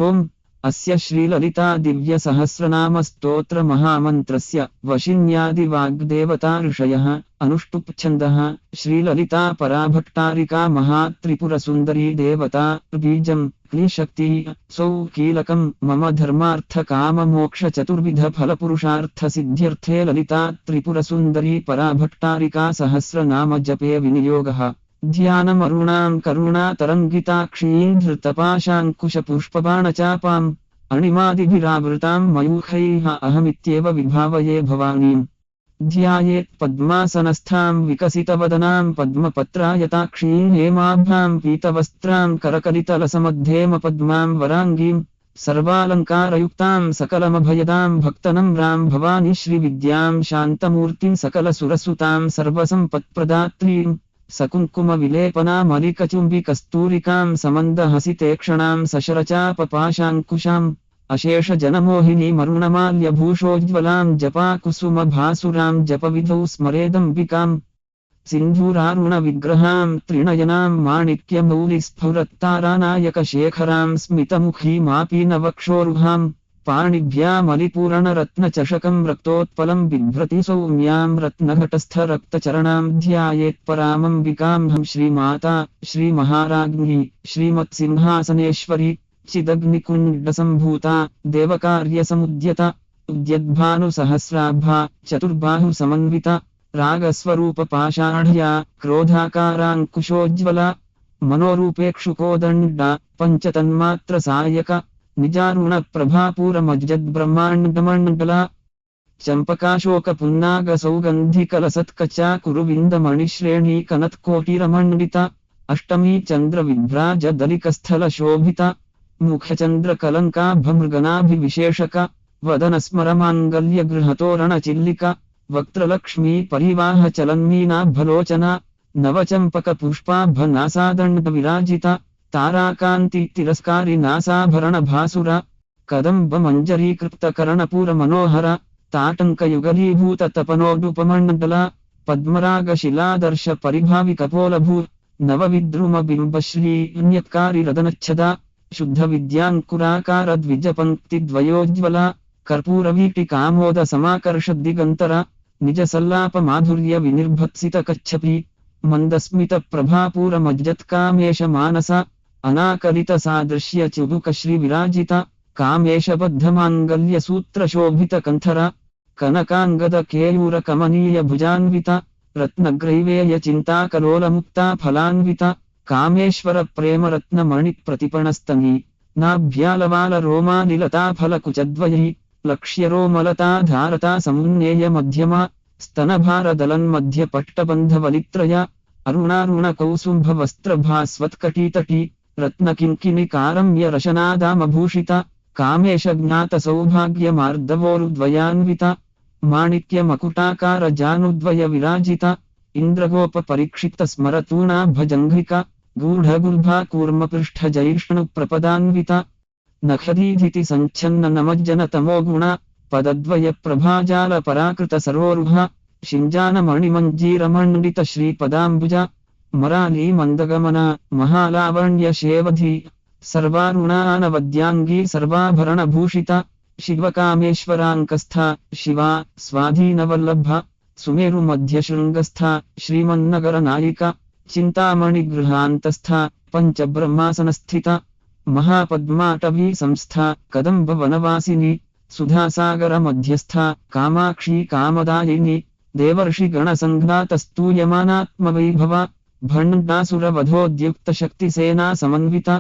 ओम अस्य श्रीललिता दिव्यसहस्रनाम स्तोत्र महामन्त्रस्य वशिन्यादिवाग्देवता ऋषयः अनुष्टुप्छन्दः श्रीललिता पराभट्टारिका महात्रिपुरसुन्दरी देवता बीजं क्लीशक्ति सौ कीलकं मम धर्मार्थकाममोक्षचतुर्विधफलपुरुषार्थसिद्ध्यर्थे ललिता त्रिपुरसुन्दरी पराभट्टारिका सहस्रनाम जपे विनियोगः ध्यानमरुणां करुणातरङ्गिताक्षीं धृतपाशाङ्कुशपुष्पबाणचापाम् अणिमादिभिरावृतां मयूखैः अहमित्येव विभावये भवानीम् ध्यायेत् पद्मासनस्थां विकसितवदनां पद्मपत्रायताक्षीं हेमाभ्यां पीतवस्त्रां करकलितलसमध्येमपद्मां वराङ्गीं सर्वालङ्कारयुक्तां सकलमभयदां भक्तनम्रां भवानी श्रीविद्यां शान्तमूर्तिं सकलसुरसुतां सर्वसम्पत्प्रदात्रीं सकुङ्कुमविलेपनामलिकचुम्बिकस्तूरिकां समन्दहसितेक्षणां सशरचापपाशाङ्कुशाम् अशेषजनमोहिनीमरुणमाल्यभूषोज्ज्वलां जपाकुसुमभासुरां जपविधौ स्मरेदम्बिकां सिन्धूरारुणविग्रहां त्रिनयनां माणिक्यमौलिस्फुरत्तारानायकशेखरां स्मितमुखीमापीनवक्षोरुहां पाणिभ्यामलिपूरणरत्नचषकं रक्तोत्पलं बिभ्रति सौम्यां रत्नघटस्थरक्तचरणां ध्यायेत्परामम्बिकां श्रीमाता श्रीमहाराज्ञी श्रीमत्सिंहासनेश्वरी चिदग्निकुण्डसम्भूता देवकार्यसमुद्यता उद्यद्भानुसहस्राभा चतुर्बाहुसमन्विता रागस्वरूपपाषाढ्या क्रोधाकाराङ्कुशोज्ज्वला मनोरूपेक्षुकोदण्डा पञ्चतन्मात्रसायक निजारुणप्रभापूरमज्जद्ब्रह्माण्डमण्डला चम्पकाशोकपुन्नागसौगन्धिकलसत्कचा कुरुविन्दमणिश्रेणी कनत्कोटिरमण्डिता अष्टमी चन्द्रविभ्राजदलिकस्थलशोभिता मुखचन्द्रकलङ्काभमृगनाभिविशेषका वदनस्मरमाङ्गल्यगृहतोरणचिल्लिका वक्त्रलक्ष्मी परिवाहचलन्मीनाभलोचना नवचम्पकपुष्पाभनासादण्डविराजिता ताराकान्तितिरस्कारि नासाभरणभासुरा कदम्बमञ्जरीकृप्तकर्णपूरमनोहरा ताटङ्कयुगलीभूततपनोडुपमण्डला पद्मरागशिलादर्शपरिभाविकपोलभू नवविद्रुमबिम्बश्रीन्यत्कारिरदनच्छदा शुद्धविद्याङ्कुराकारद्विजपङ्क्तिद्वयोज्ज्वला कर्पूरवीटिकामोदसमाकर्षद्दिगन्तरा निजसल्लापमाधुर्यविनिर्भत्सितकच्छपी मन्दस्मितप्रभापूरमज्जत्कामेशमानसा अनाकलितसादृश्यचिबुकश्रीविराजिता कामेशबद्धमाङ्गल्यसूत्रशोभितकन्थरा कनकाङ्गदकेयूरकमनीयभुजान्विता रत्नग्रैवेयचिन्ताकलोलमुक्ता फलान्विता कामेश्वरप्रेमरत्नमणिप्रतिपणस्तनी नाभ्यालवालरोमानिलताफलकुचद्वयैः लक्ष्यरोमलता धारता समुन्नेयमध्यमा स्तनभारदलन्मध्यपट्टबन्धवलित्रया अरुणारुणकौसुम्भवस्त्रभास्वत्कटीतटी रत्नकिङ्किणिकारम्यरशनादामभूषिता कामेशज्ञातसौभाग्यमार्दवोरुद्वयान्विता माणिक्यमकुटाकारजानुद्वयविराजिता इन्द्रगोपपरीक्षितस्मरतूणाभजङ्घ्रिका गूढगुल्भा कूर्मपृष्ठजैष्णुप्रपदान्विता नखदीधितिसञ्छन्ननमज्जनतमोगुणा पदद्वयप्रभाजालपराकृतसरोरुहा शिञ्जानमणिमञ्जीरमण्डितश्रीपदाम्बुजा मरालीमन्दगमना महालावण्यशेवधी सर्वारुणानवद्याङ्गी सर्वाभरणभूषिता शिवकामेश्वराङ्कस्था शिवा स्वाधीनवल्लभा सुमेरुमध्यशृङ्गस्था श्रीमन्नगरनायिका चिन्तामणिगृहान्तस्था पञ्चब्रह्मासनस्थिता महापद्माटवी संस्था कदम्बवनवासिनी सुधासागरमध्यस्था कामाक्षी कामदायिनी देवर्षिगणसङ्घातस्तूयमानात्मवैभवा भण्डासुरवधोद्युक्तशक्तिसेना समन्विता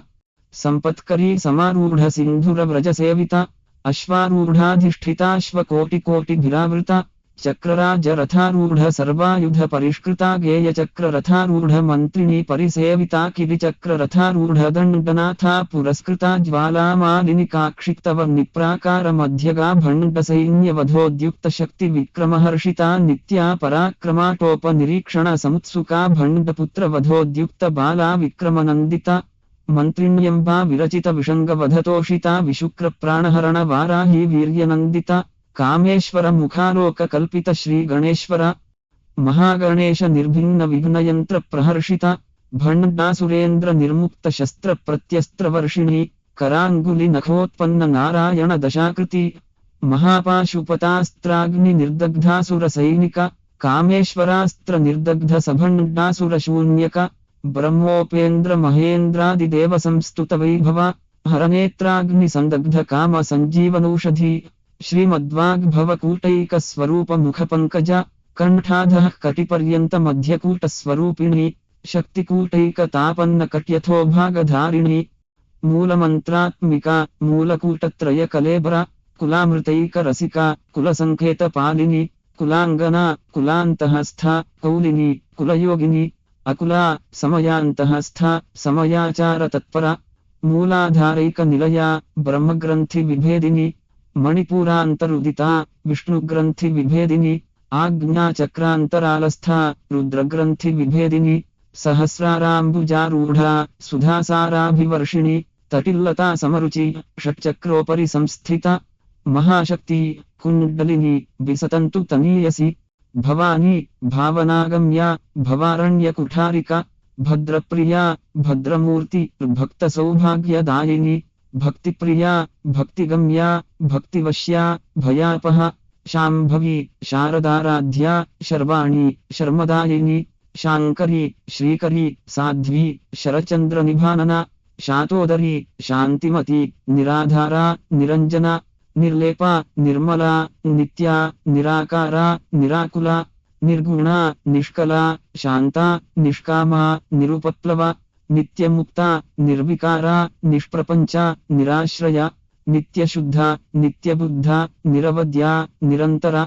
सम्पत्करी समारूढसिन्धुरव्रजसेविता अश्वारूढाधिष्ठिताश्वकोटिकोटिभिरावृता चक्रराजरथारूढ सर्वायुधपरिष्कृता गेयचक्ररथारूढमन्त्रिणी परिसेविता किलिचक्ररथारूढदण्डनाथा पुरस्कृता ज्वालामालिनिकाक्षिक्तवर्णिप्राकारमध्यगा भण्डसैन्यवधोद्युक्तशक्तिविक्रमहर्षिता नित्या पराक्रमाटोपनिरीक्षणसमुत्सुका भण्डपुत्रवधोद्युक्तबाला विक्रमनन्दिता मन्त्रिण्यम्बा विरचितविषङ्गवधतोषिता विशुक्रप्राणहरणवाराही वीर्यनन्दिता कामेश्वरमुखालोककल्पित श्रीगणेश्वर महागणेशनिर्भिन्नविघ्नयन्त्रप्रहर्षिता भण्डासुरेन्द्रनिर्मुक्तशस्त्रप्रत्यस्त्रवर्षिणी कराङ्गुलि नखोत्पन्न नारायण दशाकृति महापाशुपतास्त्राग्नि निर्दग्धासुर सैनिक कामेश्वरास्त्र निर्दग्ध सभण्डासुर शून्यक ब्रह्मोपेन्द्र महेन्द्रादिदेव संस्तुत वैभव हरनेत्राग्नि संदग्ध काम संजीवनौषधि श्रीमद्वाग्भवकूटैक स्वरूप मुख पंकज कंठाधः कटिपर्यंत मध्यकूट स्वरूपिणी शक्तिकूटैक तापन्न कट्यथो भागधारिणी मूलमंत्रात्मिका मूलकूटत्रय कलेबर कुलामृतैक रसिका कुलसंकेत पालिनी कुलांगना कुलांतहस्था कौलिनी कुलयोगिनी अकुला समयांतहस्था समयाचार तत्परा मूलाधारैक निलया ब्रह्मग्रंथि विभेदिनी मणिपुरांतरुदिता विष्णुग्रंथि विभेदिनी आज्ञाचक्रांतरालस्था रुद्रग्रंथि विभेदिनी सहस्राराम्बुजारूढ़ा सुधासाराभिवर्षिणी तटिल्लता समरुचि षट्चक्रोपरि संस्थिता महाशक्ति कुण्डलिनी विसतन्तु तनीयसि भवानी भावनागम्या भवारण्यकुठारिका भद्रप्रिया भद्रमूर्ति भक्तसौभाग्यदायिनी भक्तिप्रिया भक्तिगम्या भक्तिवश्या भयापहा शाम्भवी शारदाराध्या शर्वाणी शर्मदायिनी शांकरी श्रीकरी साध्वी शरचंद्रनिभानना शातोदरी शांतिमती निराधारा निरंजना निर्लेपा निर्मला नित्या निराकारा निराकुला निर्गुणा निष्कला शांता निष्कामा निरुपप्लवा नित्यमुक्ता निर्विकारा निष्प्रपंचा निराश्रया नित्यशुद्धा नित्यबुद्धा निरवद्या निरंतरा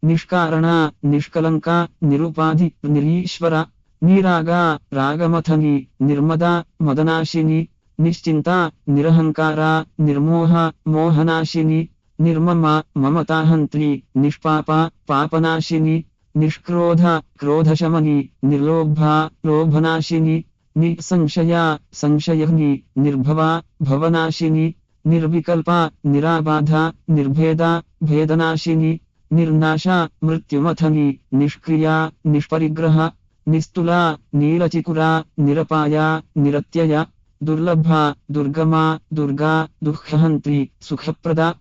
निष्कारणा निष्कलंका निरुपाधि निरीश्वरा निरागा रागमथनी निर्मदा मदनाशिनी निश्चिंता निरहंकारा निर्मोहा मोहनाशिनी निर्ममा ममताहंत्री निष्पापा पापनाशिनी निष्क्रोधा क्रोधशमनी निर्लोभा लोभनाशिनी निसंशया संशयहनी निर्भवा भवनाशिनी निर्विकल्पा निराबाधा निर्भेदा भेदनाशिनी निर्नाशा मृत्युमथनी निष्क्रिया निष्परिग्रह निस्तुला नीलचिकुरा निरपाया निरत्यया दुर्लभा दुर्गमा दुर्गा दुःखहन्त्री सुखप्रदा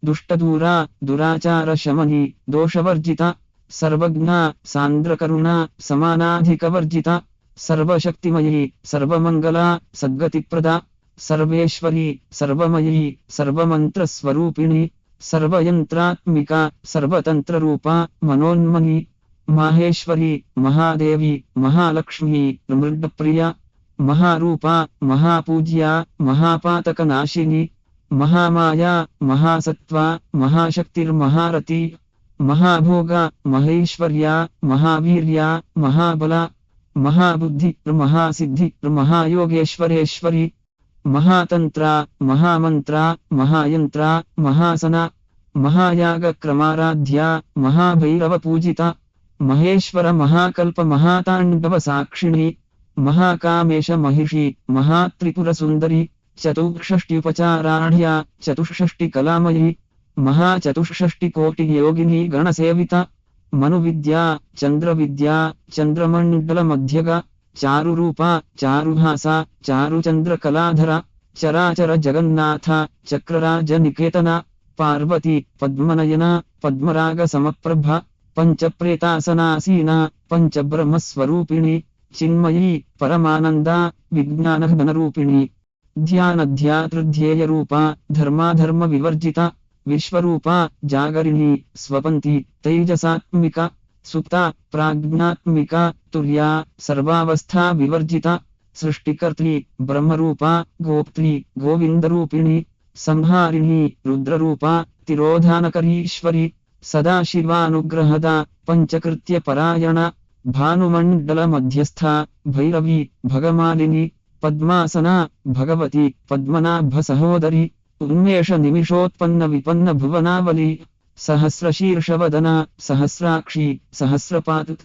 दुष्टदूरा दुराचार शमनी दोषवर्जिता सर्वज्ञा सान्द्रकरुणा समानाधिकवर्जिता सर्वशक्तिमयी सर्वमंगला सद्गतिप्रदा सर्वेश्वरी सर्वमयी सर्वमंत्रस्वरूपिणी सर्वयंत्रात्मिका सर्वतंत्ररूपा मनोन्मनी माहेश्वरी महादेवी महालक्ष्मी मृडप्रिया महारूपा महापूज्या महापातकनाशिनी महामाया महासत्त्वा महाशक्तिर्महारती महाभोगा महेश्वर्या महावीर्या महाबला महाबुद्धि महासिद्धि महायोगेश्वरेश्वरी महातंत्रा महामंत्रा महायंत्रा महासना महायागक्रमाराध्या महाभैरवपूजिता महेश्वर महाकल्प महातांडव साक्षिणी महाकामेश महिषी महात्रिपुरसुंदरी चतुष्षष्ट्युपचाराढ्या चतुष्षष्टिकलामयी महाचतुष्षष्टिकोटियोगिनी गणसेविता मनुविद्या चंद्रविद्या चंद्रमंडलमध्यगा चारुरूपा चारुभासा चारुचंद्रकलाधरा चराचर जगन्नाथा चक्रराज निकेतना पार्वती पद्मनयना पद्मराग समप्रभा पंचप्रेतासनासीना पंचब्रह्मस्वरूपिणी चिन्मयी परमानंदा विज्ञानघनरूपिणी ध्यानध्यातृध्येयरूपा धर्माधर्म विवर्जिता विश्वरूपा जागरिणी स्वपन्ती तैजसात्मिका सुप्ता प्राज्ञात्मिका तुर्या सर्वावस्था विवर्जिता सृष्टिकर्त्री ब्रह्मरूपा गोप्त्री गोविंदरूपिणी संहारिणी रुद्ररूपा तिरोधानकरीश्वरी सदाशिवानुग्रहदा पंचकृत्य परायणा भानुमंडल मध्यस्था भैरवी भगमालिनी पद्मासना भगवती पद्मनाभ सहोदरी उन्मेष निमिषोत्पन्न विपन्न भुवनावली सहस्रशीर्षवदना सहस्राक्षी सहस्रपाद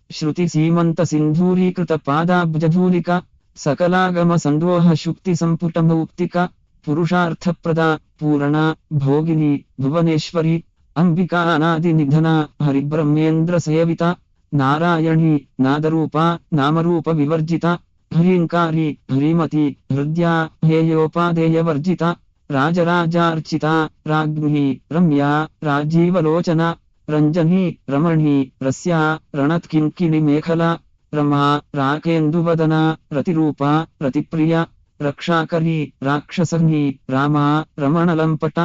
श्रुति सीमंत सिंधूरीकृत पादाब्जधूलिका सकलागम संदोह शुक्ति संपुट मौक्तिका पुरुषार्थप्रदा पूर्णा भोगिनी भुवनेश्वरी अंबिका अनादि निधना हरिब्रह्मेन्द्र सेविता नारायणी नादरूपा नामरूप विवर्जिता హ్రీంకారి హ్రీమతి హృద్యా హేయోపాదేయవర్జిత రాజరాజార్చిత రాజ్ఞి రమ్యా రాజీవలోచన రంజనీ రమణీ రస్యా రణత్కింకిణి మేఖలా రమా రాకేందువదన రతిరూప రతిప్రియ రక్షాకరీ రాక్షసర్ణి రామా రమణలంపట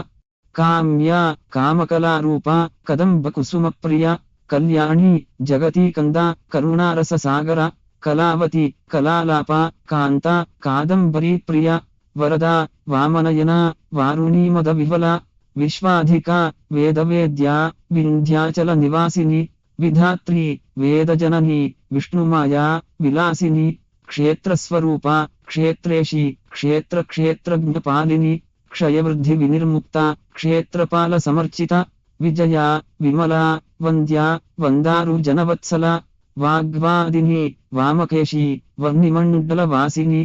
కామ్యా కామకలారూప కదంబకుసుమప్రియ కళ్యాణి జగతీ కంద కరుణారససాగర కళావతి కళాలాప కాంత కాదంబరీ ప్రియ వరదా వామనయన వారుణీమద వివల విశ్వాధిక వేదవేద్యా వింధ్యాచల నివాసిని విధాత్రి వేదజనని విష్ణుమాయా విలాసిని క్షేత్రస్వరూప క్షేత్రేషి క్షేత్రజ్ఞపాలిని క్షయవృద్ధి వినిర్ముక్త క్షేత్రపాల సమర్చిత విజయ విమలా వంద్యా వందారు జనవత్సల వాగ్వాదిని వామకేశి వర్ణిమండలవాసిని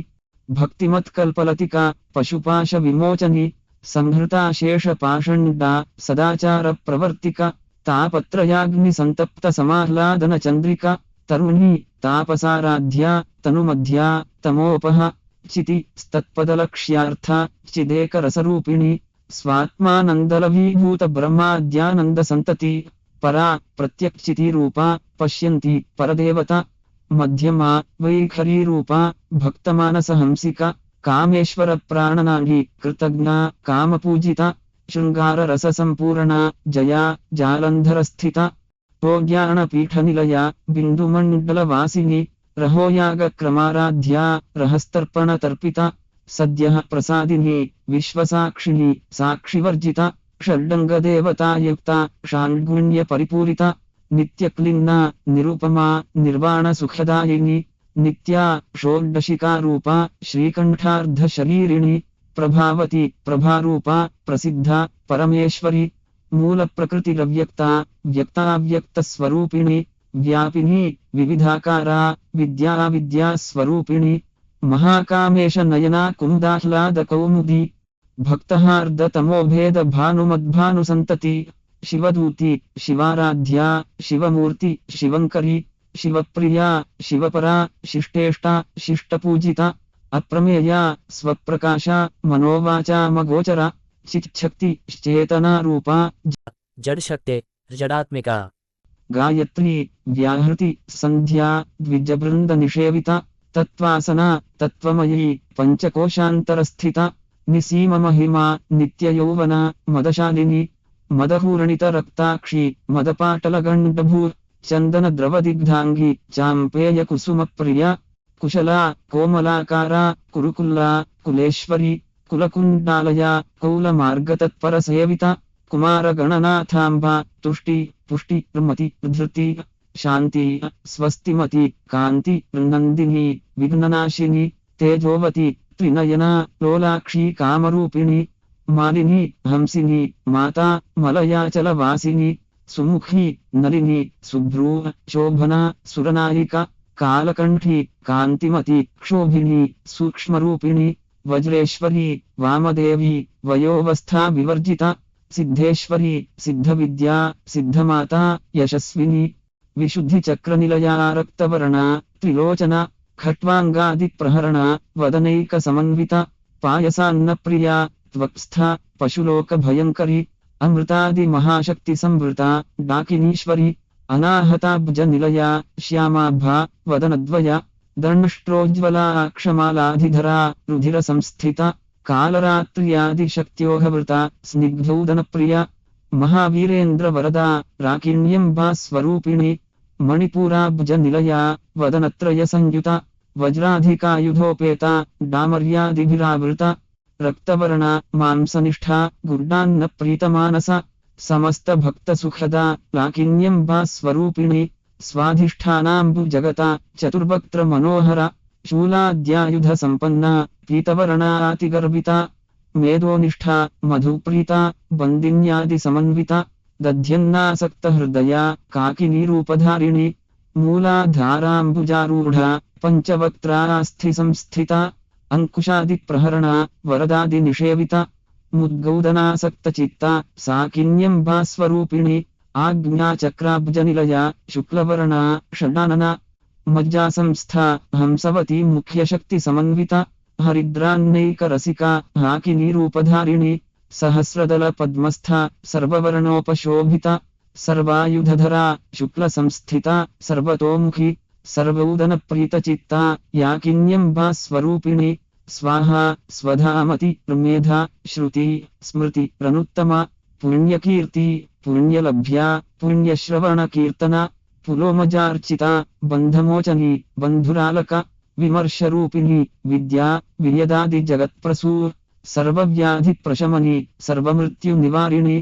భక్తిమత్కల్పలతిక పశుపాశ విమోచని సంహృతాశేష పాషండా సదాచార ప్రవర్తిక తాపత్రయాగ్ని సంతప్త సమాహ్లాదన చంద్రిక తరుణి తాపసారాధ్య తనుమధ్యా తమోపహ చితి స్తత్పదలక్ష్యార్థ చిదేక రసరూపిణి స్వాత్మానందలవీభూత బ్రహ్మాద్యానంద సంతతి పరా ప్రత్యక్షితిరూప పశ్యంతి పరదేవత మధ్యమా వైఖరీరూప భక్తమానస హంసిక కామేశ్వర ప్రాణనాంగి కృతజ్ఞ కామపూజిత శృంగార రస సంపూర్ణ జయా జాలంధర స్థిత భోగ్యాణ పీఠ నిలయ బిందుమండల వాసిని రహోయాగ క్రమారాధ్యా రహస్తర్పణ తర్పిత సద్య ప్రసాదిని విశ్వసాక్షిణి సాక్షివర్జిత షడ్డంగదేవతాయుక్త షాణ్గుణ్య పరిపూరిత నిత్యక్లిన్న నిరుపమా నిర్వాణ సుఖదాయిని నిత్యా షోడ్డశికారూప శ్రీకంఠార్ధ శరీరిణి ప్రభావతి ప్రభారూప ప్రసిద్ధ పరమేశ్వరి మూల ప్రకృతిరవ్యక్త వ్యక్తావ్యక్త స్వరూపిణి వ్యాపిని వివిధాకారా విద్యా స్వరూపిణి మహాకామేశ నయనా కుందాహ్లాద కౌముది భక్తహార్ద తమోభేద భానుమద్భాను సంతతి శివదూతి శివారాధ్యా శివమూర్తి శివంకరి శివప్రియా శివపరా శిష్టేష్ట శిష్టపూజిత అప్రమేయ స్వప్రకాశ మనోవాచామగోచర చిచ్చక్తి చేతనారూప జడశక్తే జడాత్మిక గాయత్రీ వ్యాహృతి సంధ్యా ద్విజబృంద నిషేవిత తత్వాసన తత్వమయీ పంచకోశాంతరస్థిత నిసీమ మహిమా నిత్యయౌవన మదశాలిని మదహూరణిత రక్తాక్షి మదపాటలగండభూ చందన ద్రవదిగ్ధాంగి చాంపేయ కుసుమ ప్రియ కుశలా కోమలాకారా కురుకుల్లా కులేశ్వరి కులకుండాలయ కౌల మార్గతత్పర సేవిత కుమార గణనాథాంబ తుష్టి పుష్టి మతి ధృతి శాంతి స్వస్తిమతి కాంతి నందిని విఘ్ననాశిని తేజోవతి త్రినయనా లోలాక్షి కామరూపిణి మాలిని హంసిని మాతా మలయాచల వాసిని సుముఖి నలిని శుభ్రూ శోభన సురనాయిక కాలకంఠి కాంతిమతి క్షోభిని సూక్ష్మరూపిణి వజ్రేశ్వరి వామదేవి వయోవస్థా వివర్జిత సిద్ధేశ్వరి సిద్ధవిద్యా సిద్ధమాతా యశస్విని విశుద్ధి చక్రనిలయా రక్తవర్ణ త్రిలోచన ఖట్వాంగాది ప్రహరణ వదనైక సమన్విత పాయసాన్న ప్రియా త్వక్స్థ పశులోక భయంకరి అమృతాది మహాశక్తి సంవృత డాకినీశ్వరి అనాహతాబ్జ నిలయా శ్యామాభా వదనద్వయ దంష్ట్రోజ్వలా అక్షమాలాధిధరా రుధిర సంస్థిత కాలరాత్ర్యాది శక్త్యోహవృత స్నిగ్ధౌదన ప్రియ మహావీరేంద్ర వరదా రాకిణ్యంబా స్వరూపిణి మణిపూరాబ్జ నిలయా వదనత్రయ సంయుత వజ్రాధికాయుధోపేత డామర్యాదిభిరావృత రక్తవర్ణ మాంసనిష్ఠా గుర్డాన్న ప్రీతమానస సమస్త భక్త సుఖదా లాకిన్యంబా స్వరూపిణి స్వాధిష్ఠానాంబు జగత చతుర్వక్త్ర మనోహర శూలాద్యాయుధ సంపన్న పీతవర్ణాతిగర్భిత మేధోనిష్ఠా మధుప్రీత బందిన్యాది సమన్విత దధ్యన్నాసక్త హృదయ కాకినీరూపధారిణి మూలాధారాంబుజారూఢ పంచవక్త్రాస్థి సంస్థిత అంకుశాది ప్రహరణ వరదాది నిషేవిత ముద్గౌదనాసక్త చిత్త సాకిన్యంబా స్వరూపిణి ఆజ్ఞాచక్రాబ్జ నిలయ శుక్లవర్ణ షడానన मज्जासंस्था हंसवती मुख्यशक्तिसमन्विता हरिद्रान्नैकरसिका हाकिनीरूपधारिणी सहस्रदल पद्मस्था सर्ववर्णोपशोभिता सर्वायुधधरा शुक्लसंस्थिता सर्वतोमुखी सर्वौदनप्रीतचित्ता याकिन्यम्बा स्वरूपिणी स्वाहा स्वधामति मेधा श्रुति स्मृति रनुत्तमा पुण्यकीर्ति पुण्यलभ्या पुण्यश्रवणकीर्तना पुलोमजार्चिता बन्धमोचनी बन्धुरालका विमर्शरूपिणी विद्या वियदादिजगत्प्रसूर सर्वव्याधिप्रशमनी सर्वमृत्युनिवारिणी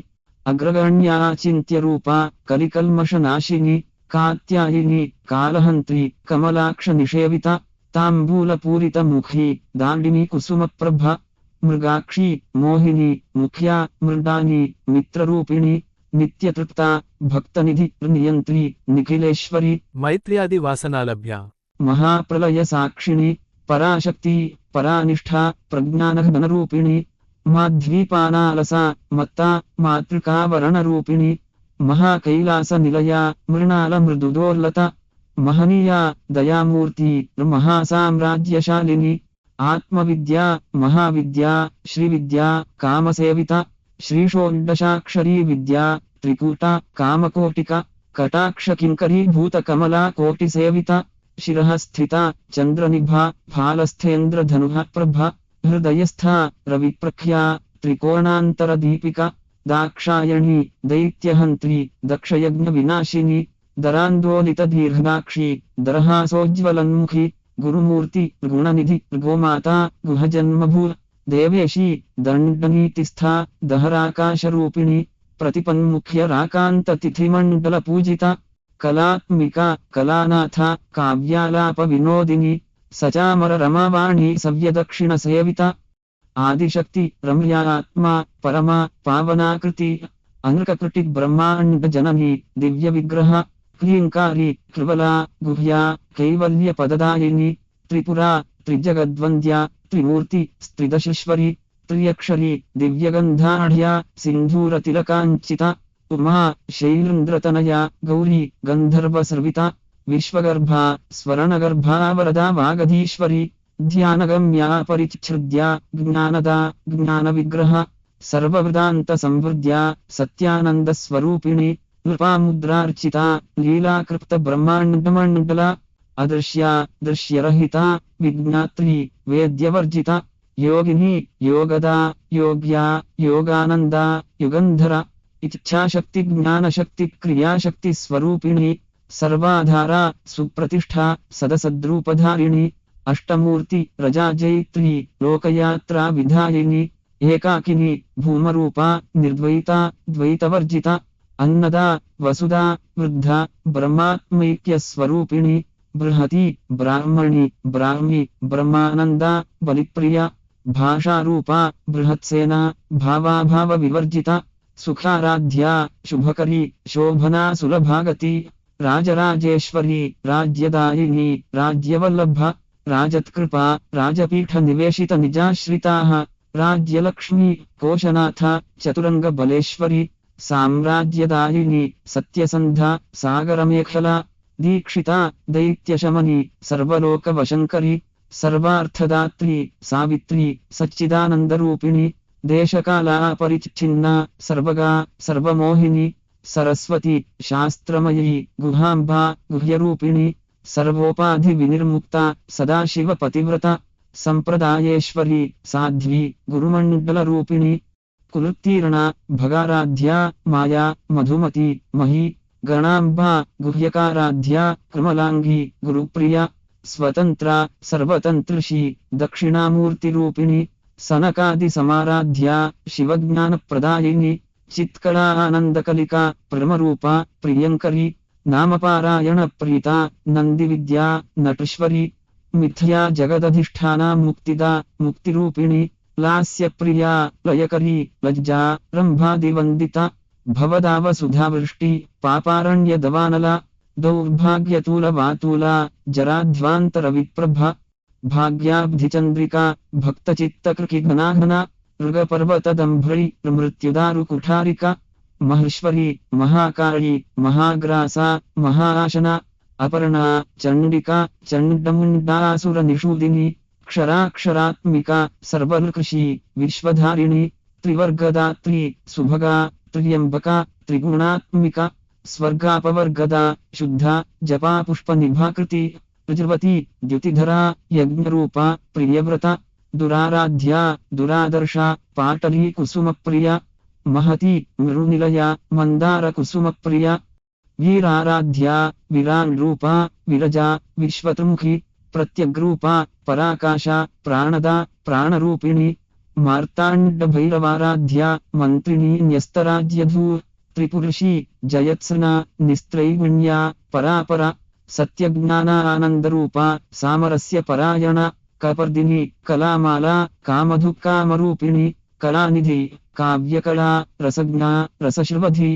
अग्रगण्या चिन्त्यरूपा कलिकल्मषनाशिनी कात्यायिनी कालहन्त्री कमलाक्षनिषेविता ताम्बूलपूरितमुखी दाण्डिनी कुसुमप्रभा मृगाक्षी मोहिनी मुख्या मृडानी मित्ररूपिणी नित्यतृप्ता भक्तनिधि नियन्त्री निखिलेश्वरी मैत्र्यादि वासनालभ्या महाप्रलयसाक्षिणी पराशक्ति परानिष्ठा प्रज्ञानघनरूपिणी माध्वीपानालसा मत्ता मातृकावरणरूपिणी महाकैलासनिलया मृणालमृदुदोर्लता महनीया दयामूर्ति महासाम्राज्यशालिनी आत्मविद्या महाविद्या श्रीविद्या कामसेविता श्रीषोडशाक्षरी विद्या त्रिकूटा कामकोटिका कटाक्षकिङ्करी भूतकमला कोटिसेविता शिरः स्थिता चन्द्रनिभा फालस्थेन्द्रधनुः प्रभा हृदयस्था रविप्रख्या त्रिकोणान्तरदीपिका दाक्षायणी दैत्यहन्त्री दक्षयज्ञविनाशिनी दरान्दोलितदीर्घाक्षी दरहासोज्ज्वलन्मुखी गुरुमूर्ति गुणनिधि गोमाता गुहजन्मभू देवेशी दण्डनीतिस्था दहराकाशरूपिणी प्रतिपन्मुख्यराकान्ततिथिमण्डलपूजिता कलात्मिका कलानाथा काव्यालापविनोदिनी सचामररमावाणी सव्यदक्षिणसेविता आदिशक्ति रम्यात्मा परमा पावनाकृति अनृककृटिब्रह्माण्डजननी दिव्यविग्रह क्लीङ्कारी कृबला गुह्या कैवल्यपददायिनी त्रिपुरा त्रिजगद्वन्द्या त्रिमूर्ति स्त्रिदशेश्वरी त्र्यक्षरी दिव्यगन्धाढ्या सिन्धूरतिलकाञ्चिता उमा शैलेन्द्रतनया गौरी गन्धर्वसर्विता विश्वगर्भा स्वर्णगर्भा वरदा वागधीश्वरी ध्यानगम्या परिच्छृद्या ज्ञानदा ज्ञानविग्रह सर्ववेदान्तसंवृद्ध्या सत्यानन्दस्वरूपिणी नृपामुद्रार्चिता लीलाकृप्तब्रह्माण्डमण्डला अदृश्या दृश्यरहिता विज्ञात्री वेद्यवर्जिता योगिनी योगदा योग्या योगानन्दा युगन्धरा इच्छाशक्ति ज्ञानशक्ति क्रियाशक्ति स्वरूपिणी सर्वाधारा सुप्रतिष्ठा सदसद्रूपधारिणी अष्टमूर्ति रजाजैत्री लोकयात्रा विधायिनी एकाकिनी भूमरूपा निर्द्वैता द्वैतवर्जिता अन्नदा वसुदा वृद्धा ब्रह्मात्मैक्यस्वरूपिणी बृहती ब्राह्मणी ब्राह्मी ब्रह्मानन्दा बलिप्रिया भाषारूपा बृहत्सेना भावाभावविवर्जिता सुखाराध्या शुभकरी शोभना सुलभागती राजराजेश्वरी राज्यदायिनी राज्यवल्लभा राजत्कृपा राजपीठनिवेशितनिजाश्रिताः राज्यलक्ष्मी कोशनाथा चतुरङ्गबलेश्वरी साम्राज्यदायिनी सत्यसन्धा सागरमेखला दीक्षिता दैत्यशमनी सर्वलोकवशङ्करी सर्वार्थदात्री सावित्री सच्चिदानन्दरूपिणी देशकालापरिच्छिन्ना सर्वगा सर्वमोहिनी सरस्वती शास्त्रमयी गुहाम्बा गुह्यरूपिणी सर्वोपाधिविनिर्मुक्ता सदाशिवपतिव्रता सम्प्रदायेश्वरी साध्वी गुरुमण्डलरूपिणी कुलोत्तीर्णा भगाराध्या माया मधुमती मही गणाम्बा गुह्यकाराध्या कृमलाङ्गी गुरुप्रिया स्वतन्त्रा सर्वतन्त्रिषी दक्षिणामूर्तिरूपिणी सनकादिसमाराध्या शिवज्ञानप्रदायिनी चित्कलानन्दकलिका प्रमरूपा प्रियङ्करी नामपारायणप्रीता नन्दिविद्या नटेश्वरी मिथ्या जगदधिष्ठाना मुक्तिदा मुक्तिरूपिणी लास्यप्रिया लयकरी लज्जा रम्भादिवन्दिता भवदावसुधावृष्टि पापारण्यदवानला दौर्भाग्यतूलवातूला जराध्वान्तरविप्रभा भाग्याब्धिचन्द्रिका भक्तचित्तकृकिघनाघना मृगपर्वतदम्भ्री मृत्युदारुकुठारिका महेश्वरी महाकाली महाग्रासा महाशना అపర్ణా చండికా చండముండాసురనిషూదిని క్షరాక్షరాత్మిక సర్వకృషి విశ్వధారిణి త్రివర్గదాత్రి శుభగా త్ర్యంబక త్రిగుణాత్మిక స్వర్గాపవర్గద శుద్ధ జపా పుష్పనిభాకృతి రుజువతి ద్యుతిధరా యజ్ఞరూప ప్రియవ్రత దురారాధ్య దురాదర్శ పాటలీ కుసుమప్రియ మహతి మృనిలయ మందార కుసుమప్రియ వీరారాధ్య విరాళరూప విరజా విశ్వతృముఖి ప్రత్యగ్రూప పరాకాశ ప్రాణద ప్రాణరూపిణి మార్తాండభైరవారాధ్య మంత్రిణీ న్యస్తరాజ్యధూ త్రిపురుషి జయత్సన నిస్త్రైగుణ్యా పరాపర సత్యజ్ఞానానందరూప సామరస్య పరాయణ కపర్దిని కళామాలా కామధుకామరూపిణి కళానిధి కావ్యకళా రసజ్ఞా రసశ్రువధి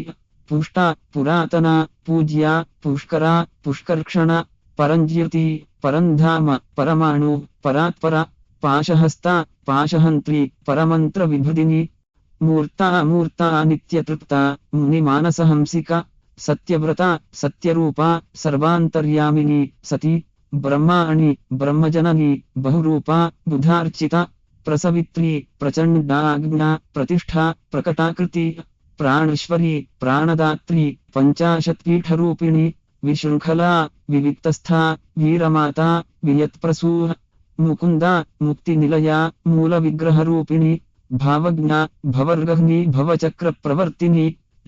పుష్ట పురాతన పూజ్య పుష్కర పుష్కర్క్షణ పరంజ్యోతి పరంధామ పరమాణు పరాత్పర పాశహస్త పాశహంత్రి పరమంత్ర విభృదిని మూర్తా నిత్యతృప్త మునిమానసహంసిక సత్యవ్రత సత్యరూప సర్వాంతర్యామిని సతి బ్రహ్మాణి బ్రహ్మజనని బహురూప బుధార్చిత ప్రసవిత్రి ప్రచండాజ్ఞ ప్రతిష్ఠా ప్రకటాకృతి ప్రాణేశ్వరి ప్రాణదాత్రి పంచాశత్పీఠరూపిణి విశృంఖలా వివిక్తస్థా వీరమాతా వియత్ప్రసూ ముకుంద ముక్తినిలయ మూల విగ్రహరూపిణి భావజ్ఞ భవర్గహ్ని భవచక్ర ప్రవర్తిని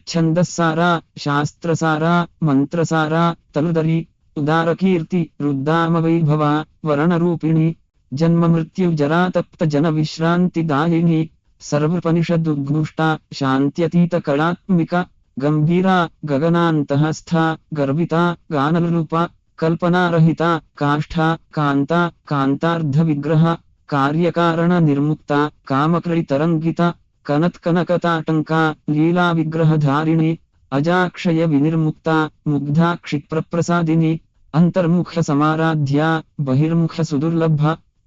ఛందస్సారా శాస్త్రసారా మంత్రసారా తలుదరి ఉదారకీర్తి రుద్దామవైభవ వరణరూపిణి జన్మ మృత్యు జరాతప్త జన విశ్రాంతిదాయిని సర్వోపనిషదుద్ఘుష్ట శాంత్యతీత కళాత్మిక గంభీరా గగనాంతఃస్థ గర్విత గానరూప కల్పనారహిత కాష్ఠ కాంత కాంతార్ధ విగ్రహ కార్యకారణ నిర్ముక్త కామక్రళి తరంగిత కనత్కనకతాటంక లీలా విగ్రహధారిణి అజాక్షయ వినిర్ముక్త ముగ్ధా క్షిప్రప్రసాదిని అంతర్ముఖ సమారాధ్య బహిర్ముఖ సుదుర్లభ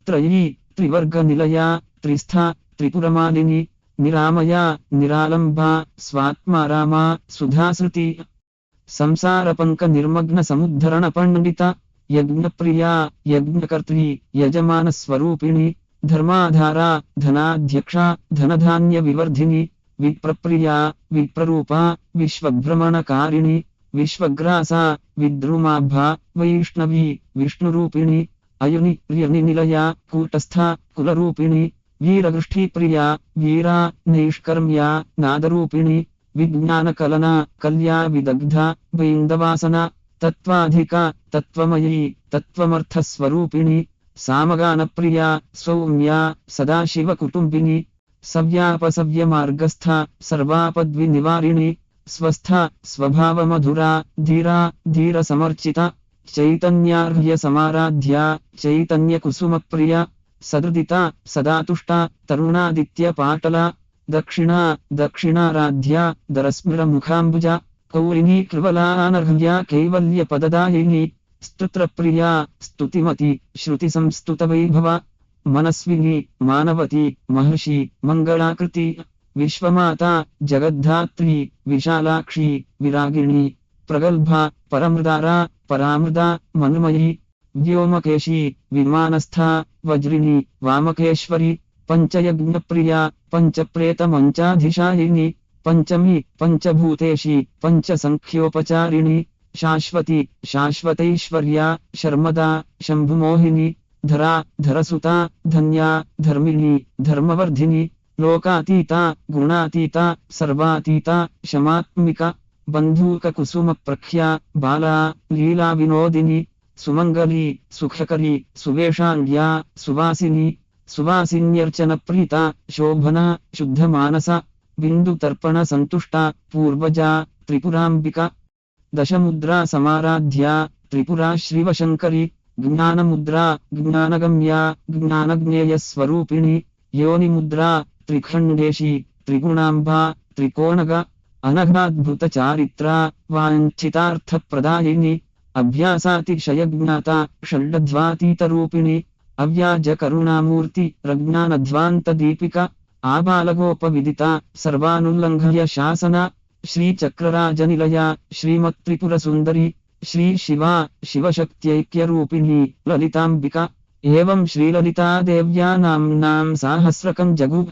త్రయీ త్రివర్గ నిలయ త్రిస్థ త్రిపురమాలిని నిరామయ నిరాలంబ స్వాత్మారామ సుధాశ్రుతి సంసారపంక నిర్మగ్న సముద్ధరణ పండిత యజ్ఞప్రియా యజ్ఞకర్త్రి యజమాన స్వరూపిణి ధర్మాధార ధనాధ్యక్ష ధనధాన్య వివర్ధిని విప్రప్రియా విప్రరూప విశ్వభ్రమణకారిణి విశ్వగ్రాస విద్రుమాభ వైష్ణవి విష్ణురూపిణి అయుని ప్రియని నిలయ కూటస్థ కులరూపిణి వీరగృష్ఠీప్రియా వీరా నైష్కర్మ్యా నాదరూపిణి విజ్ఞానకలన కల్యా విదగ్ధ వైందవాసన తత్వాధిక తత్వమయీ తత్వమర్థస్వరూపిణి సామగానప్రియా సౌమ్యా సదాశివ కుటుంబిని సవ్యాపసవ్యమార్గస్థ సర్వాపద్వి నివారిణి స్వస్థ స్వభావమధురా ధీరా ధీర సమర్చిత చైతన్యార్హ్య సమారాధ్య చైతన్య కుసుమప్రియ సదృదిత సదాతుష్ట తరుణాదిత్య పాటల దక్షిణా దక్షిణారాధ్య దరస్మిర ముఖాంబుజ కౌలిని కృవలానర్హ్య కైవల్య పదదాయిని స్తుత్రప్రియా స్తుతిమతి శృతి సంస్తుత వైభవ మనస్విని మానవతి మహర్షి మంగళాకృతి విశ్వమాత జగద్ధాత్రి విశాలాక్షి విరాగిణి ప్రగల్భ పరమృదారా పరామృద మనుమయీ వ్యోమకేశి విమానస్థ వజ్రిని వామకేశ్వరి పంచయజ్ఞప్రియా పంచప్రేతమంచాధిశాయిని పంచమి పంచభూతేషి పంచసంఖ్యోపచారిణి శాశ్వతి శాశ్వతైశ్వర్యా శర్మదా శంభుమోహిని ధరా ధరసుతా ధన్యా ధర్మిణి ధర్మవర్ధిని లోకాతీత గుణాతీత సర్వాతీత శమాత్మిక బంధూక కుసుమ ప్రఖ్యా బాలా లీలా వినోదిని సుమంగళి సుఖకరి సువేషాంగ్యా సువాసిని సువాసిన్యర్చన ప్రీత శోభన శుద్ధమానస బిందు తర్పణ సంతుష్ట పూర్వజా త్రిపురాంబిక దశముద్రా సమారాధ్య త్రిపురా శ్రీవశంకరి జ్ఞానముద్రా జ్ఞానగమ్యా జ్ఞానజ్ఞేయ స్వరూపిణి యోనిముద్రా త్రిఖండేశి త్రిగుణాంబా త్రికోణగ అనఘాద్భుత చారిత్ర వాంఛితార్థప్రదాయిని అభ్యాసాతిశయజ్ఞాత షడ్డ్వాతీతరూపిణి అవ్యాజ కరుణామూర్తి ప్రజ్ఞానధ్వాంత దీపిక ఆబాలగోపవిదిత సర్వానుల్లంఘయ శాసన శ్రీచక్రరాజనిలయ శ్రీమత్త్రిపుర సుందరి श्री शिवा शिवशक्त्यैक्यरूपिणी ललिताम्बिका। एवं श्रीललितादेव्या नाम्नां सहस्रकं जगु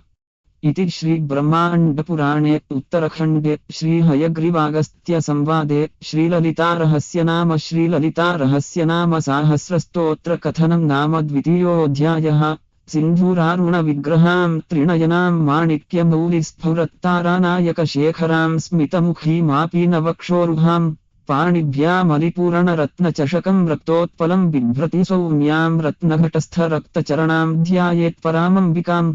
इति श्रीब्रह्माण्डपुराणे उत्तरखण्डे श्रीहयग्रीवागस्त्यसंवादे श्रीललितारहस्यनाम श्रीललितारहस्यनाम सहस्रस्तोत्रकथनं नाम द्वितीयोऽध्यायः। सिन्धूरारुणविग्रहां त्रिनयनां माणिक्यमौलिस्फुरत्तारानायकशेखरां स्मितमुखीमापीनवक्षोरुहां पाणिभ्यामलिपूरणरत्नचषकं रक्तोत्पलं बिभ्रति सौम्यां रत्नघटस्थरक्तचरणां ध्यायेत्परामम्बिकाम्।